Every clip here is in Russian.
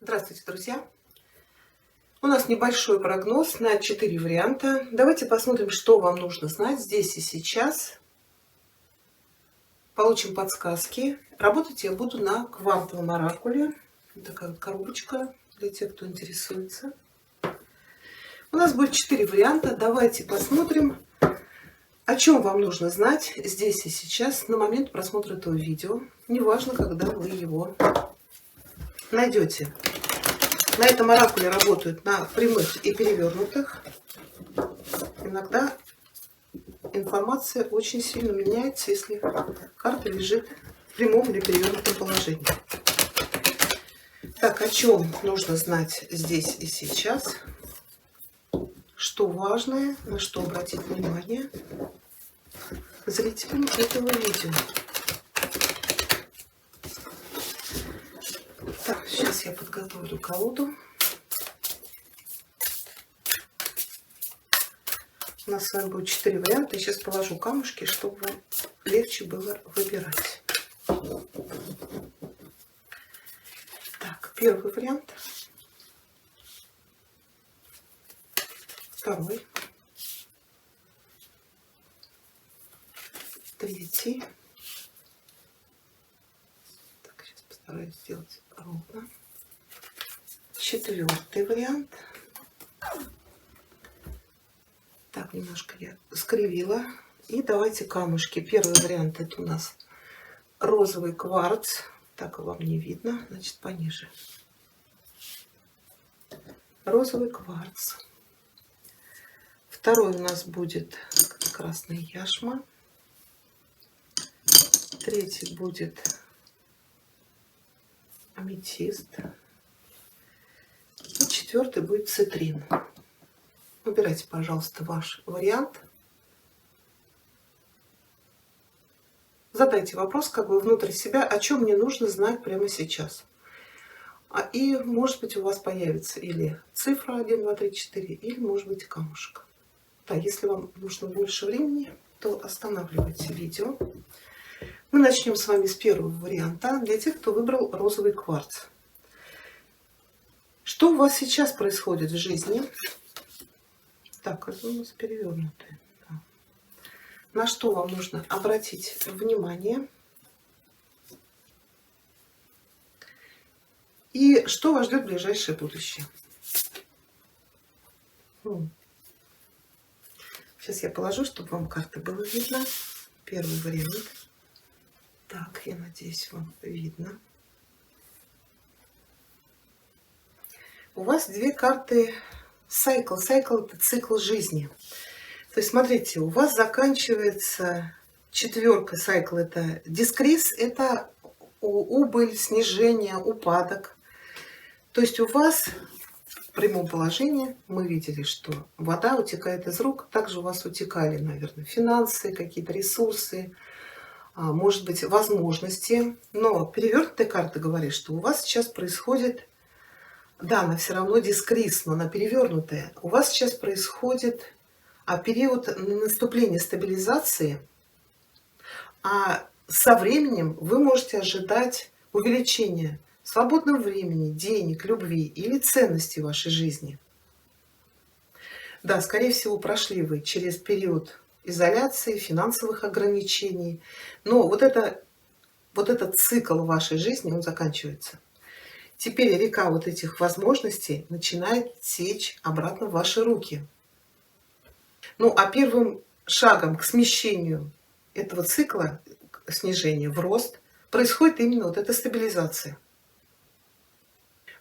Здравствуйте, друзья! У нас небольшой прогноз на 4 варианта. Давайте посмотрим, что вам нужно знать здесь и сейчас. Получим подсказки. Работать я буду на квантовом оракуле. Вот такая вот коробочка для тех, кто интересуется. У нас будет 4 варианта. Давайте посмотрим, о чем вам нужно знать здесь и сейчас на момент просмотра этого видео. Неважно, когда вы его найдете. На этом оракуле работают на прямых и перевернутых. Иногда информация очень сильно меняется, если карта лежит в прямом или перевернутом положении. Так, о чем нужно знать здесь и сейчас? Что важное, на что обратить внимание зрителям этого видео. Так, сейчас я подготовлю колоду. У нас с вами будет 4 варианта. Я сейчас положу камушки, чтобы вам легче было выбирать. Так, первый вариант. Второй. Третий. Так, сейчас постараюсь сделать ровно. Четвертый вариант. Так, немножко я скривила. И давайте камушки. Первый вариант — это у нас розовый кварц. Так вам не видно, значит пониже. Розовый кварц. Второй у нас будет красная яшма. Третий будет аметист. И четвертый будет цитрин. Выбирайте, пожалуйста, ваш вариант. Задайте вопрос как бы внутрь себя, о чем мне нужно знать прямо сейчас. И, может быть, у вас появится или цифра 1, 2, 3, 4, или, может быть, камушек. Да, если вам нужно больше времени, то останавливайте видео. Мы начнем с вами с первого варианта для тех, кто выбрал розовый кварц. Что у вас сейчас происходит в жизни? Так, это у нас перевернутые. Да. На что вам нужно обратить внимание? И что вас ждет в ближайшее будущее? Сейчас я положу, чтобы вам карты было видно. Первый вариант. Так, я надеюсь, вам видно. У вас две карты Cycle. Cycle — это цикл жизни. То есть, смотрите, у вас заканчивается четверка. Cycle — это дискриз, это убыль, снижение, упадок. То есть у вас в прямом положении мы видели, что вода утекает из рук. Также у вас утекали, наверное, финансы, какие-то ресурсы, может быть, возможности. Но перевернутая карта говорит, что у вас сейчас происходит... Да, она все равно дискриз, но она перевернутая. У вас сейчас происходит период наступления стабилизации, а со временем вы можете ожидать увеличения свободного времени, денег, любви или ценностей в вашей жизни. Да, скорее всего, прошли вы через период изоляции, финансовых ограничений, но вот этот цикл вашей жизни, он заканчивается. Теперь река вот этих возможностей начинает течь обратно в ваши руки. Ну, а первым шагом к смещению этого цикла, к снижению в рост, происходит именно вот эта стабилизация.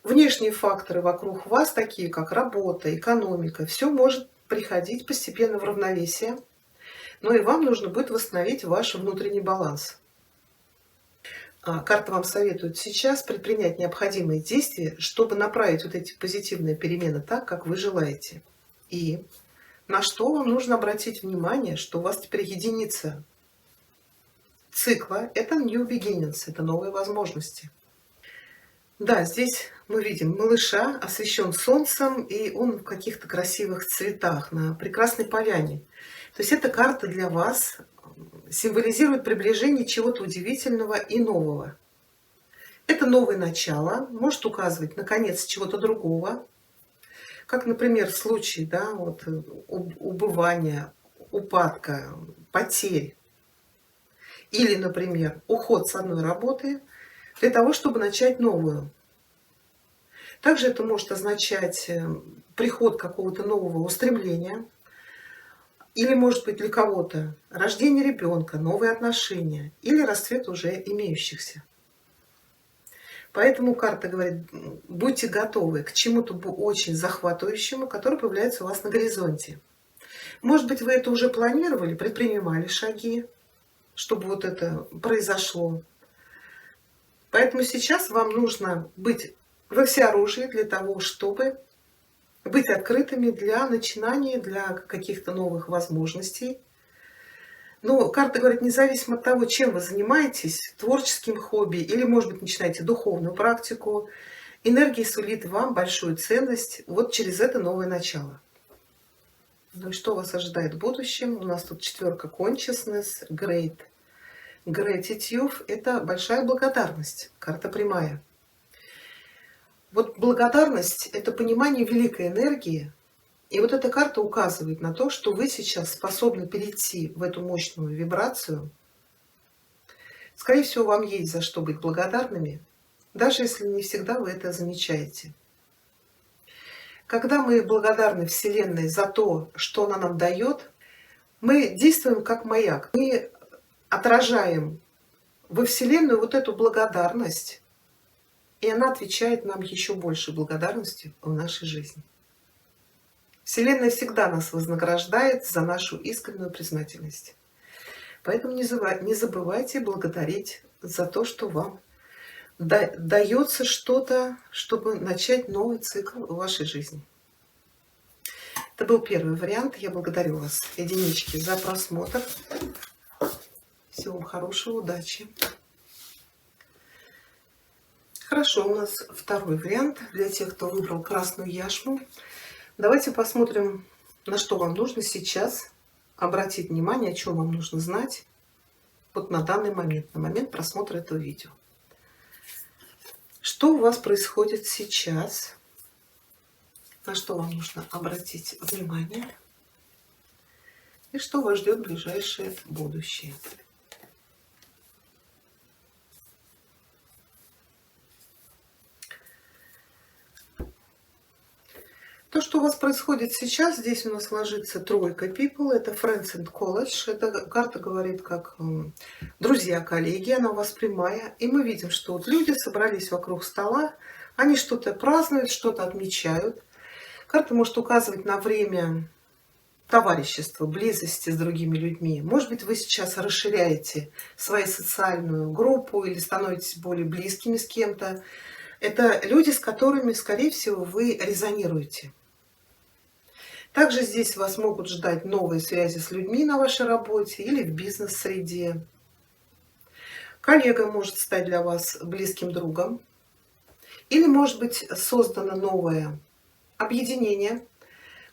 Внешние факторы вокруг вас, такие как работа, экономика, все может приходить постепенно в равновесие, но и вам нужно будет восстановить ваш внутренний баланс. Карта вам советует сейчас предпринять необходимые действия, чтобы направить вот эти позитивные перемены так, как вы желаете. И на что вам нужно обратить внимание, что у вас теперь единица цикла — это New Beginnings, это новые возможности. Да, здесь мы видим малыша, освещен солнцем, и он в каких-то красивых цветах, на прекрасной поляне. То есть эта карта для вас символизирует приближение чего-то удивительного и нового. Это новое начало, может указывать на конец чего-то другого, как, например, случай, да, вот, убывания, упадка, потерь. Или, например, уход с одной работы для того, чтобы начать новую. Также это может означать приход какого-то нового устремления. Или, может быть, для кого-то рождение ребенка, новые отношения или расцвет уже имеющихся. Поэтому карта говорит, будьте готовы к чему-то очень захватывающему, которое появляется у вас на горизонте. Может быть, вы это уже планировали, предпринимали шаги, чтобы вот это произошло. Поэтому сейчас вам нужно быть во всеоружии для того, чтобы быть открытыми для начинаний, для каких-то новых возможностей. Но карта говорит, независимо от того, чем вы занимаетесь, творческим хобби или, может быть, начинаете духовную практику, энергия сулит вам большую ценность вот через это новое начало. Ну и что вас ожидает в будущем? У нас тут четверка consciousness, great. Gratitude – это большая благодарность, карта прямая. Вот благодарность – это понимание великой энергии. И вот эта карта указывает на то, что вы сейчас способны перейти в эту мощную вибрацию. Скорее всего, вам есть за что быть благодарными, даже если не всегда вы это замечаете. Когда мы благодарны Вселенной за то, что она нам дает, мы действуем как маяк. Мы отражаем во Вселенную вот эту благодарность, и она отвечает нам еще больше благодарностью в нашей жизни. Вселенная всегда нас вознаграждает за нашу искреннюю признательность. Поэтому не забывайте благодарить за то, что вам дается что-то, чтобы начать новый цикл в вашей жизни. Это был первый вариант. Я благодарю вас, единички, за просмотр. Всего вам хорошего, удачи. Хорошо, у нас второй вариант для тех, кто выбрал красную яшму. Давайте посмотрим, на что вам нужно сейчас обратить внимание, о чем вам нужно знать вот на данный момент, на момент просмотра этого видео. Что у вас происходит сейчас? На что вам нужно обратить внимание? И что вас ждет в ближайшее будущее? То, что у вас происходит сейчас, здесь у нас ложится тройка people, это Friends and College, эта карта говорит как друзья, коллеги, она у вас прямая, и мы видим, что вот люди собрались вокруг стола, они что-то празднуют, что-то отмечают. Карта может указывать на время товарищества, близости с другими людьми. Может быть, вы сейчас расширяете свою социальную группу или становитесь более близкими с кем-то. Это люди, с которыми, скорее всего, вы резонируете. Также здесь вас могут ждать новые связи с людьми на вашей работе или в бизнес-среде. Коллега может стать для вас близким другом. Или, может быть, создано новое объединение,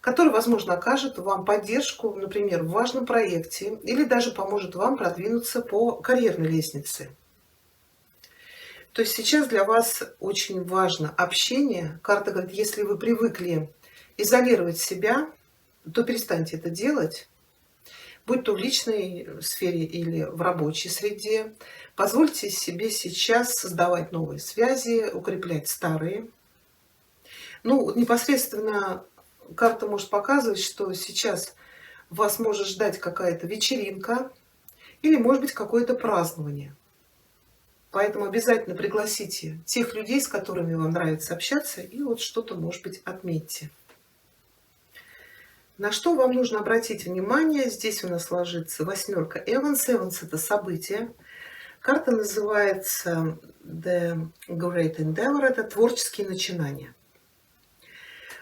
которое, возможно, окажет вам поддержку, например, в важном проекте, или даже поможет вам продвинуться по карьерной лестнице. То есть сейчас для вас очень важно общение. Карта говорит, если вы привыкли изолировать себя, то перестаньте это делать, будь то в личной сфере или в рабочей среде. Позвольте себе сейчас создавать новые связи, укреплять старые. Ну, вот непосредственно карта может показывать, что сейчас вас может ждать какая-то вечеринка или, может быть, какое-то празднование. Поэтому обязательно пригласите тех людей, с которыми вам нравится общаться, и вот что-то, может быть, отметьте. На что вам нужно обратить внимание? Здесь у нас ложится восьмерка Эванс. Эванс – это событие. Карта называется The Great Endeavor – это творческие начинания.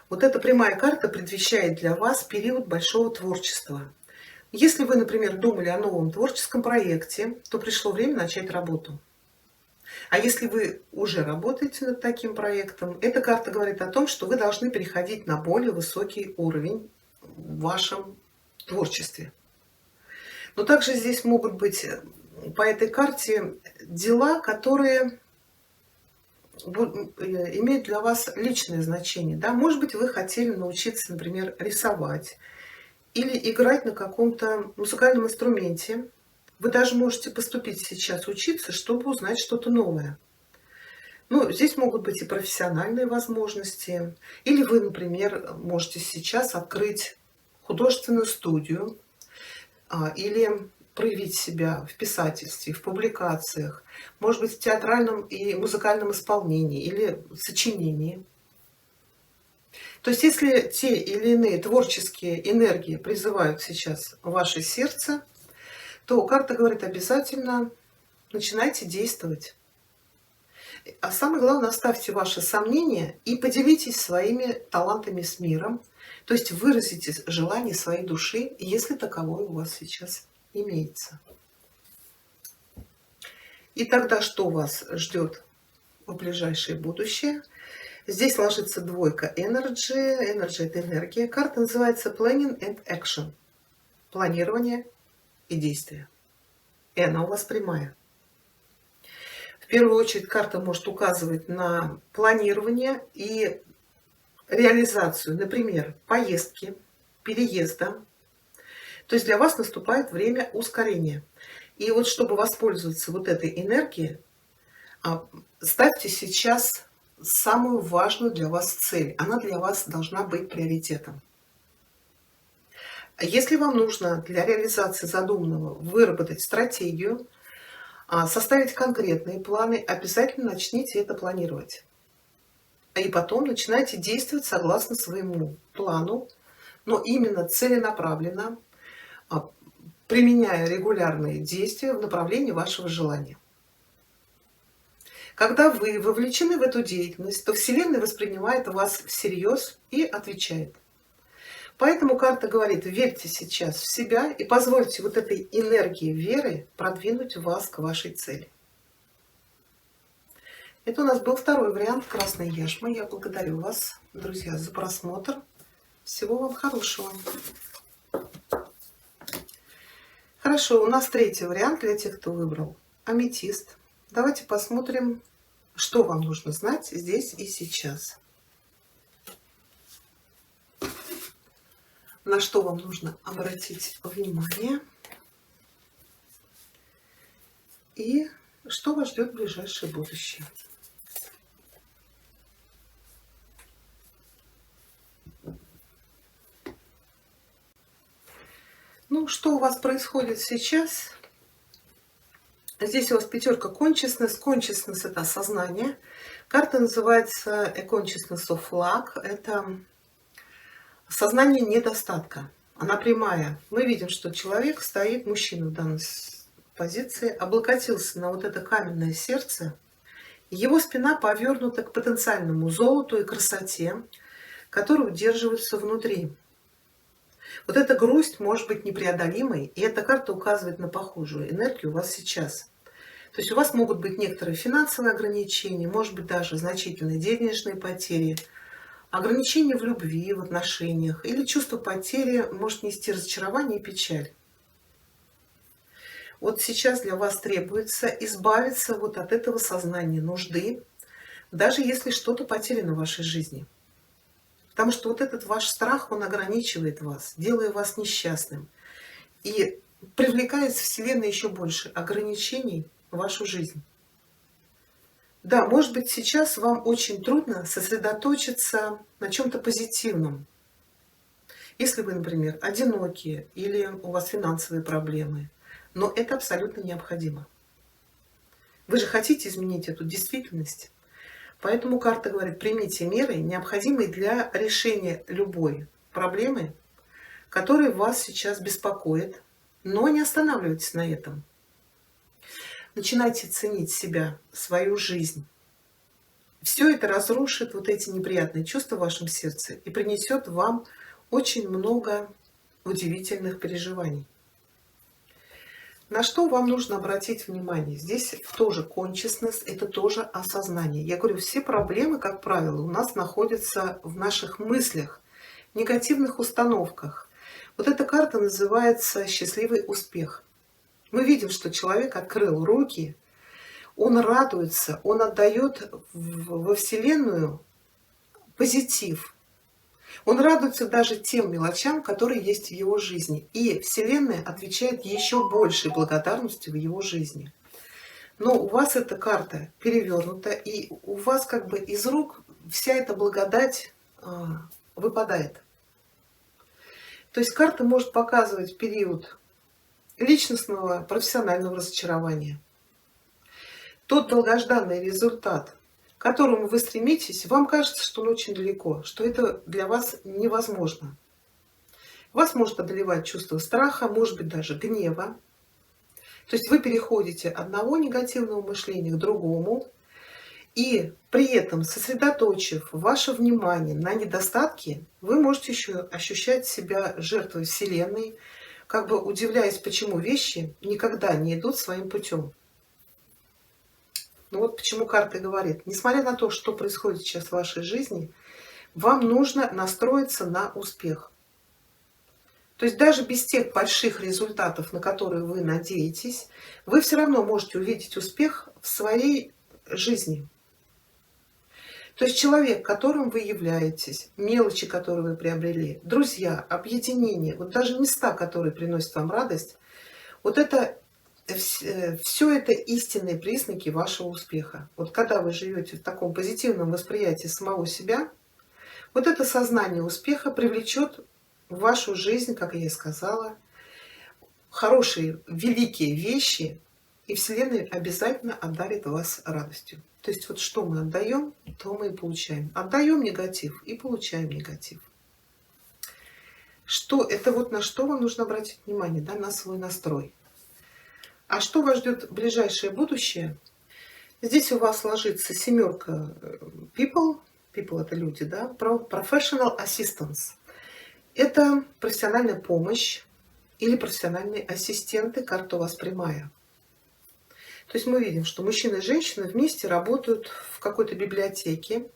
Вот эта прямая карта предвещает для вас период большого творчества. Если вы, например, думали о новом творческом проекте, то пришло время начать работу. А если вы уже работаете над таким проектом, эта карта говорит о том, что вы должны переходить на более высокий уровень в вашем творчестве. Но также здесь могут быть по этой карте дела, которые имеют для вас личное значение. Да? Может быть, вы хотели научиться, например, рисовать или играть на каком-то музыкальном инструменте. Вы даже можете поступить сейчас учиться, чтобы узнать что-то новое. Ну, здесь могут быть и профессиональные возможности. Или вы, например, можете сейчас открыть художественную студию, или проявить себя в писательстве, в публикациях, может быть, в театральном и музыкальном исполнении или сочинении. То есть, если те или иные творческие энергии призывают сейчас ваше сердце, то карта говорит: обязательно начинайте действовать. А самое главное, оставьте ваши сомнения и поделитесь своими талантами с миром. То есть выразите желание своей души, если таковое у вас сейчас имеется. И тогда что вас ждет в ближайшее будущее? Здесь ложится двойка Energy. Energy — это энергия. Карта называется Planning and Action. Планирование и действие. И она у вас прямая. В первую очередь карта может указывать на планирование и реализацию, например, поездки, переезда. То есть для вас наступает время ускорения. И вот чтобы воспользоваться вот этой энергией, ставьте сейчас самую важную для вас цель. Она для вас должна быть приоритетом. Если вам нужно для реализации задуманного выработать стратегию, составить конкретные планы, обязательно начните это планировать. И потом начинайте действовать согласно своему плану, но именно целенаправленно, применяя регулярные действия в направлении вашего желания. Когда вы вовлечены в эту деятельность, то Вселенная воспринимает вас всерьез и отвечает. Поэтому карта говорит: верьте сейчас в себя и позвольте вот этой энергии веры продвинуть вас к вашей цели. Это у нас был второй вариант красной яшмы. Я благодарю вас, друзья, за просмотр. Всего вам хорошего. Хорошо, у нас третий вариант для тех, кто выбрал аметист. Давайте посмотрим, что вам нужно знать здесь и сейчас. На что вам нужно обратить внимание. И что вас ждет в ближайшее будущее. Ну, что у вас происходит сейчас? Здесь у вас пятерка consciousness. Consciousness — это осознание. Карта называется A Consciousness of Lack. Это сознание недостатка. Она прямая. Мы видим, что человек стоит, мужчина в данной позиции, облокотился на вот это каменное сердце. Его спина повернута к потенциальному золоту и красоте, которые удерживаются внутри. Вот эта грусть может быть непреодолимой, и эта карта указывает на похожую энергию у вас сейчас. То есть у вас могут быть некоторые финансовые ограничения, может быть даже значительные денежные потери, ограничения в любви, в отношениях, или чувство потери может нести разочарование и печаль. Вот сейчас для вас требуется избавиться вот от этого сознания нужды, даже если что-то потеряно в вашей жизни. Потому что вот этот ваш страх, он ограничивает вас, делая вас несчастным. И привлекает Вселенная еще больше ограничений в вашу жизнь. Да, может быть, сейчас вам очень трудно сосредоточиться на чем-то позитивном. Если вы, например, одинокие или у вас финансовые проблемы. Но это абсолютно необходимо. Вы же хотите изменить эту действительность. Поэтому карта говорит: примите меры, необходимые для решения любой проблемы, которая вас сейчас беспокоит, но не останавливайтесь на этом. Начинайте ценить себя, свою жизнь. Все это разрушит вот эти неприятные чувства в вашем сердце и принесет вам очень много удивительных переживаний. На что вам нужно обратить внимание? Здесь тоже consciousness, это тоже осознание. Я говорю, все проблемы, как правило, у нас находятся в наших мыслях, негативных установках. Вот эта карта называется «Счастливый успех». Мы видим, что человек открыл руки, Он радуется, он отдает во Вселенную позитив. Он радуется даже тем мелочам, которые есть в его жизни. И Вселенная отвечает еще большей благодарностью в его жизни. Но у вас эта карта перевернута, и у вас как бы из рук вся эта благодать выпадает. То есть карта может показывать период личностного, профессионального разочарования. Тот долгожданный результат, к которому вы стремитесь, вам кажется, что он очень далеко, что это для вас невозможно. Вас может одолевать чувство страха, может быть даже гнева. То есть вы переходите от одного негативного мышления к другому, и при этом, сосредоточив ваше внимание на недостатке, вы можете еще ощущать себя жертвой Вселенной, как бы удивляясь, почему вещи никогда не идут своим путем. Ну вот почему карта говорит, несмотря на то, что происходит сейчас в вашей жизни, вам нужно настроиться на успех. То есть даже без тех больших результатов, на которые вы надеетесь, вы все равно можете увидеть успех в своей жизни. То есть человек, которым вы являетесь, мелочи, которые вы приобрели, друзья, объединения, вот даже места, которые приносят вам радость, вот это все это истинные признаки вашего успеха. Вот когда вы живете в таком позитивном восприятии самого себя, вот это сознание успеха привлечет в вашу жизнь, как я и сказала, хорошие, великие вещи, и Вселенная обязательно одарит вас радостью. То есть вот что мы отдаем, то мы и получаем. Отдаем негатив и получаем негатив. Что это вот на что вам нужно обратить внимание, да, на свой настрой. А что вас ждет в ближайшее будущее? Здесь у вас ложится семерка people. People это люди, да? Professional assistance. Это профессиональная помощь или профессиональные ассистенты, карта у вас прямая. То есть мы видим, что мужчина и женщина вместе работают в какой-то библиотеке,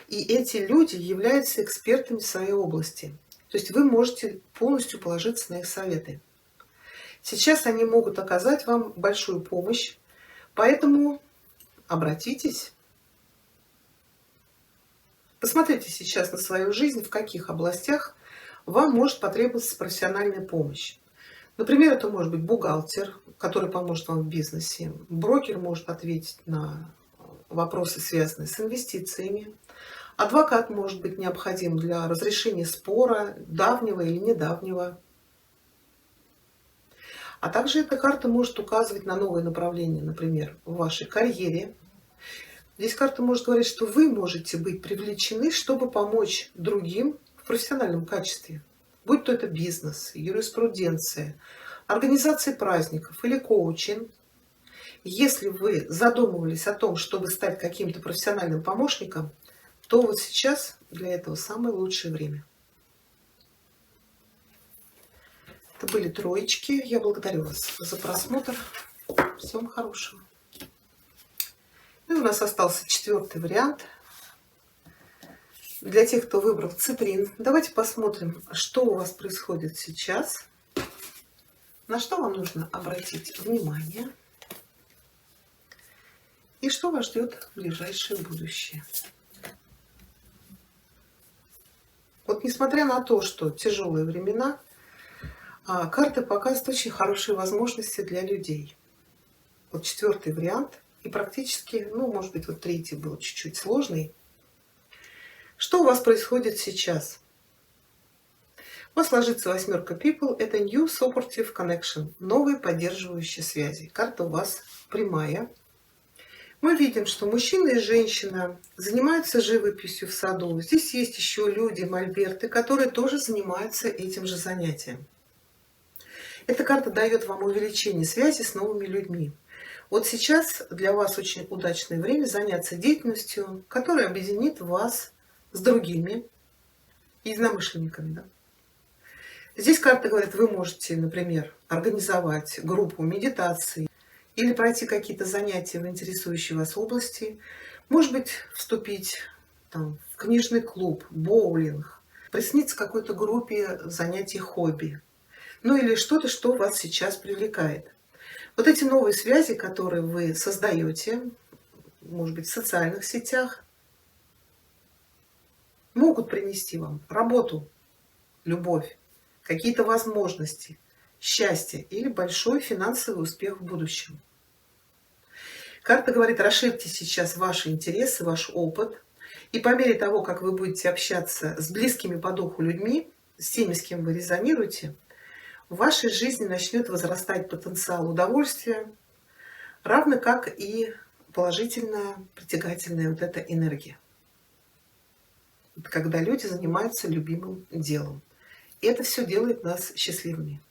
и эти люди являются экспертами в своей области. То есть вы можете полностью положиться на их советы. Сейчас они могут оказать вам большую помощь, поэтому обратитесь. Посмотрите сейчас на свою жизнь, в каких областях вам может потребоваться профессиональная помощь. Например, это может быть бухгалтер, который поможет вам в бизнесе. Брокер может ответить на вопросы, связанные с инвестициями. Адвокат может быть необходим для разрешения спора, давнего или недавнего. А также эта карта может указывать на новые направления, например, в вашей карьере. Здесь карта может говорить, что вы можете быть привлечены, чтобы помочь другим в профессиональном качестве. Будь то это бизнес, юриспруденция, организация праздников или коучинг. Если вы задумывались о том, чтобы стать каким-то профессиональным помощником, то вот сейчас для этого самое лучшее время. Это были троечки. Я благодарю вас за просмотр. Всем хорошего. И у нас остался четвертый вариант. Для тех, кто выбрал цитрин, давайте посмотрим, что у вас происходит сейчас, на что вам нужно обратить внимание и что вас ждет в ближайшее будущее. Вот несмотря на то, что тяжелые времена, карты показывают очень хорошие возможности для людей. Вот четвертый вариант и практически, ну, может быть, вот третий был чуть-чуть сложный. Что у вас происходит сейчас? У вас ложится восьмерка people. Это New Supportive Connection. Новые поддерживающие связи. Карта у вас прямая. Мы видим, что мужчина и женщина занимаются живописью в саду. Здесь есть еще люди, мольберты, которые тоже занимаются этим же занятием. Эта карта дает вам увеличение связи с новыми людьми. Вот сейчас для вас очень удачное время заняться деятельностью, которая объединит вас с другими единомышленниками. Да? Здесь карта говорит, вы можете, например, организовать группу медитации или пройти какие-то занятия в интересующей вас области. Может быть, вступить там, в книжный клуб, боулинг, присниться какой-то группе занятий хобби. Ну или что-то, что вас сейчас привлекает. Вот эти новые связи, которые вы создаете, может быть, в социальных сетях, могут принести вам работу, любовь, какие-то возможности, счастье или большой финансовый успех в будущем. Карта говорит, расширьте сейчас ваши интересы, ваш опыт, и по мере того, как вы будете общаться с близкими по духу людьми, с теми, с кем вы резонируете, в вашей жизни начнет возрастать потенциал удовольствия, равно как и положительная, притягательная вот эта энергия. Это когда люди занимаются любимым делом. И это все делает нас счастливыми.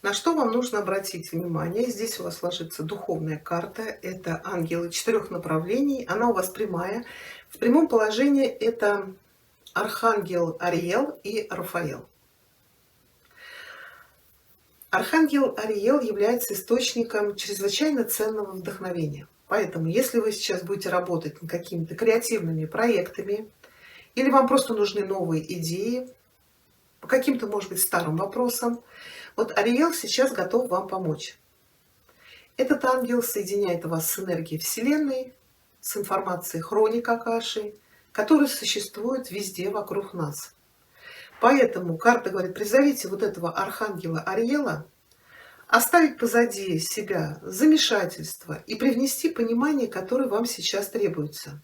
На что вам нужно обратить внимание? Здесь у вас ложится духовная карта. Это ангелы 4 направлений. Она у вас прямая. В прямом положении это архангел Ариэл и Рафаэл. Архангел Ариэл является источником чрезвычайно ценного вдохновения. Поэтому, если вы сейчас будете работать над какими-то креативными проектами, или вам просто нужны новые идеи по каким-то, может быть, старым вопросам, вот Ариэл сейчас готов вам помочь. Этот ангел соединяет вас с энергией Вселенной, с информацией хроник Акаши, которая существует везде вокруг нас. Поэтому карта говорит, призовите вот этого архангела Ариэла, оставить позади себя замешательство и привнести понимание, которое вам сейчас требуется.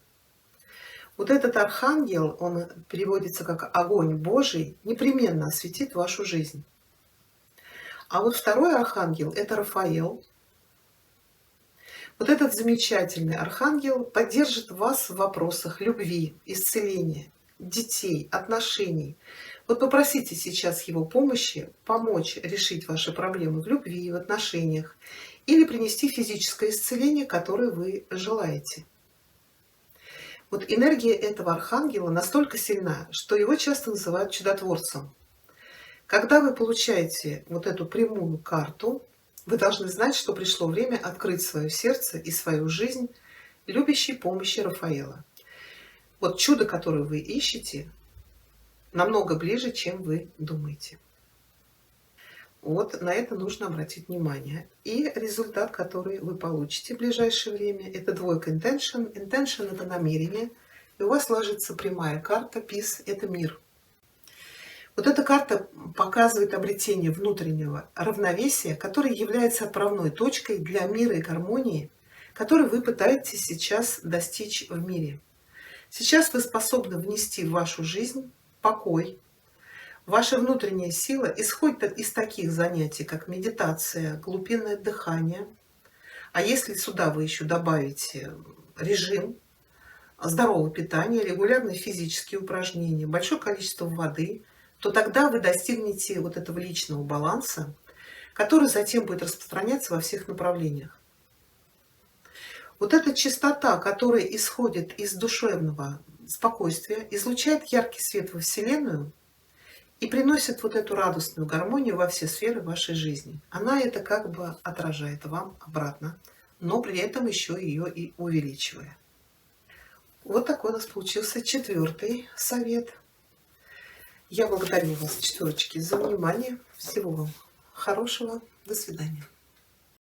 Вот этот архангел, он переводится как огонь Божий, непременно осветит вашу жизнь. А вот второй архангел – это Рафаэл. Вот этот замечательный архангел поддержит вас в вопросах любви, исцеления, детей, отношений. Вот попросите сейчас его помощи помочь решить ваши проблемы в любви, в отношениях или принести физическое исцеление, которое вы желаете. Вот энергия этого архангела настолько сильна, что его часто называют чудотворцем. Когда вы получаете вот эту прямую карту, вы должны знать, что пришло время открыть свое сердце и свою жизнь любящей помощи Рафаэла. Вот чудо, которое вы ищете, намного ближе, чем вы думаете. Вот на это нужно обратить внимание. И результат, который вы получите в ближайшее время, это двойка Intention. Intention – это намерение. И у вас ложится прямая карта Peace – это мир. Вот эта карта показывает обретение внутреннего равновесия, которое является отправной точкой для мира и гармонии, который вы пытаетесь сейчас достичь в мире. Сейчас вы способны внести в вашу жизнь покой. Ваша внутренняя сила исходит из таких занятий, как медитация, глубинное дыхание. А если сюда вы еще добавите режим здорового питания, регулярные физические упражнения, большое количество воды, то тогда вы достигнете вот этого личного баланса, который затем будет распространяться во всех направлениях. Вот эта чистота, которая исходит из душевного спокойствия, излучает яркий свет во Вселенную и приносит вот эту радостную гармонию во все сферы вашей жизни. Она это как бы отражает вам обратно, но при этом еще ее и увеличивая. Вот такой у нас получился 4-й совет. Я благодарю вас, четверочки, за внимание. Всего вам хорошего. До свидания.